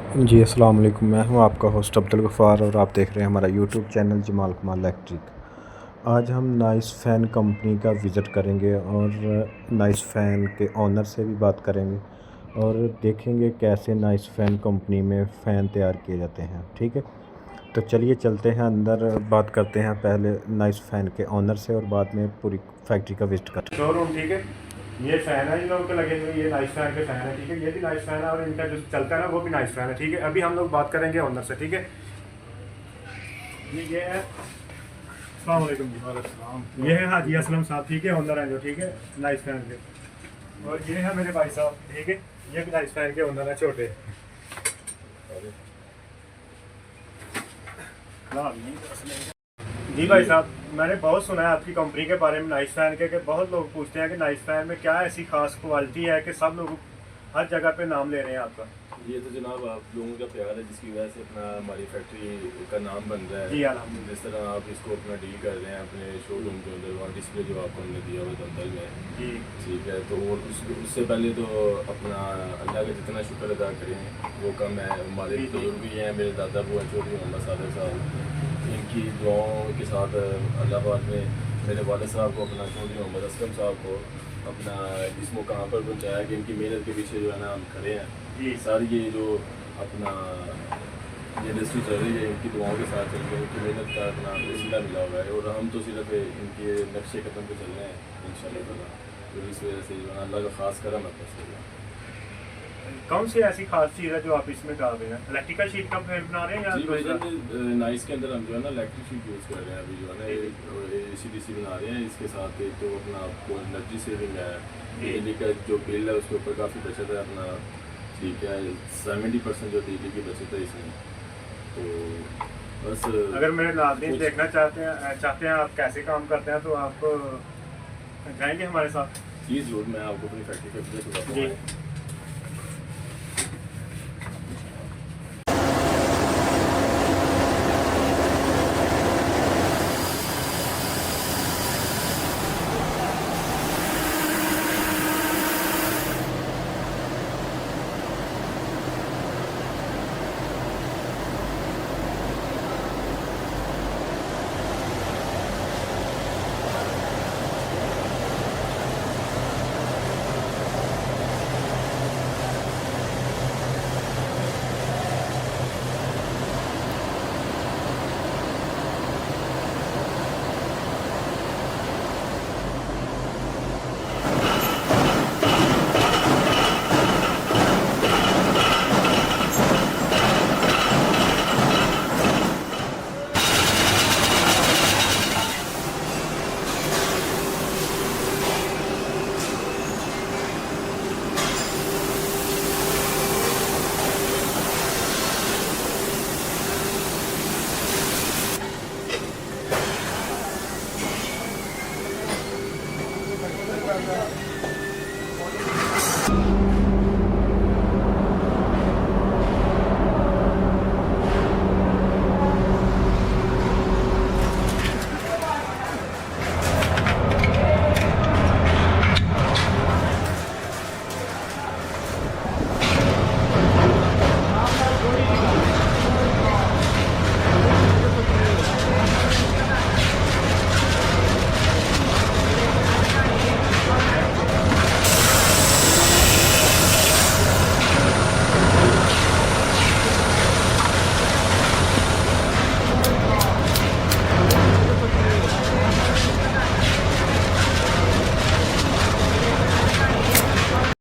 जी अस्सलाम वालेकुम। मैं हूं आपका होस्ट अब्दुल गफ़ार और आप देख रहे हैं हमारा यूट्यूब चैनल जमाल कमाल इलेक्ट्रिक। आज हम नाइस फ़ैन कंपनी का विज़िट करेंगे और नाइस फ़ैन के ओनर से भी बात करेंगे और देखेंगे कैसे नाइस फ़ैन कंपनी में फ़ैन तैयार किए जाते हैं। ठीक है, तो चलिए चलते हैं अंदर, बात करते हैं पहले नाइस फ़ैन के ओनर से और बाद में पूरी फैक्ट्री का विज़िट करते हैं। शोरूम ठीक है, ये फ़ैन है इन लोगों के लगे हुए, ये नाइस फ़ैन के फ़ैन है। ठीक है, ये भी नाइस फ़ैन है और इनका जो चलता है ना वो भी नाइस फ़ैन है। ठीक है, अभी हम लोग बात करेंगे ओनर से। ठीक है, ये है, अस्सलाम वालेकुम जी। ये है हाजी असलम साहब। ठीक है, ओनर हैं जो। ठीक है, नाइस फ़ैन के। और ये है मेरे भाई साहब। ठीक है, ये भी नाइस फ़ैन के ओनर हैं, छोटे। जी भाई साहब, मैंने बहुत सुना है आपकी कंपनी के बारे में, नाइस फ़ैन के। बहुत लोग पूछते हैं कि नाइस फ़ैन में क्या ऐसी खास क्वालिटी है कि सब लोग हर जगह पे नाम ले रहे हैं आपका। ये तो जनाब आप लोगों का प्यार है जिसकी वजह से अपना हमारी फैक्ट्री का नाम बन रहा है। जी अल्हम्दुलिल्लाह। जिस तरह आप इसको अपना डील कर रहे हैं अपने शोरूम के अंदर, वहाँ डिस्प्ले जो आपको हमने दिया हुआ दंदल में, जी ठीक है। तो और उससे पहले तो अपना अल्लाह का जितना शुक्र अदा करें वो कम है। हमारे बुजुर्ग भी हैं, मेरे दादा बुआ चौधरी मोहम्मद सादक साहब, इनकी दुआओं के साथ अल्लाह पाक ने मेरे वालिद साहब को, अपना चौधरी मोहम्मद असलम साहब को अपना इस मुकाम पर पहुँचाया कि इनकी मेहनत के पीछे जो है ना हम खड़े हैं। जी सारी ये जो अपना ये इंडस्ट्री चल रही है इनकी दुआओं के साथ चल रही है, इनकी मेहनत का अपना वसीला मिला हुआ है और हम तो सिर्फ इनके नक्शे कदम पे चल रहे हैं इंशाल्लाह। तो इस वजह से जो है अल्लाह का ख़ास करम है बस। कौन सी ऐसी खास चीज़ है जो आप इसमें डाल रहे हैं? इलेक्ट्रिकल शीट का फ्रेम बना रहे हैं या जी दूसरा? भाई, नाइस के अंदर हम जो है ना इलेक्ट्रिक शीट यूज़ कर रहे हैं अभी जो है ना AC/DC बना रहे हैं। इसके साथ एक तो अपना आपको एनर्जी सेविंग है, बिजली का जो बिल है उसके ऊपर काफ़ी बचत है अपना। ठीक है, 70% जो बिजली की बचत है इसमें। तो बस अगर मेरे नाज़रीन देखना चाहते हैं आप कैसे काम करते हैं, तो आप जाएंगे हमारे साथ? जी ज़रूर, मैं आपको अपनी फैक्ट्री का विजिट जी। करवाऊँगा।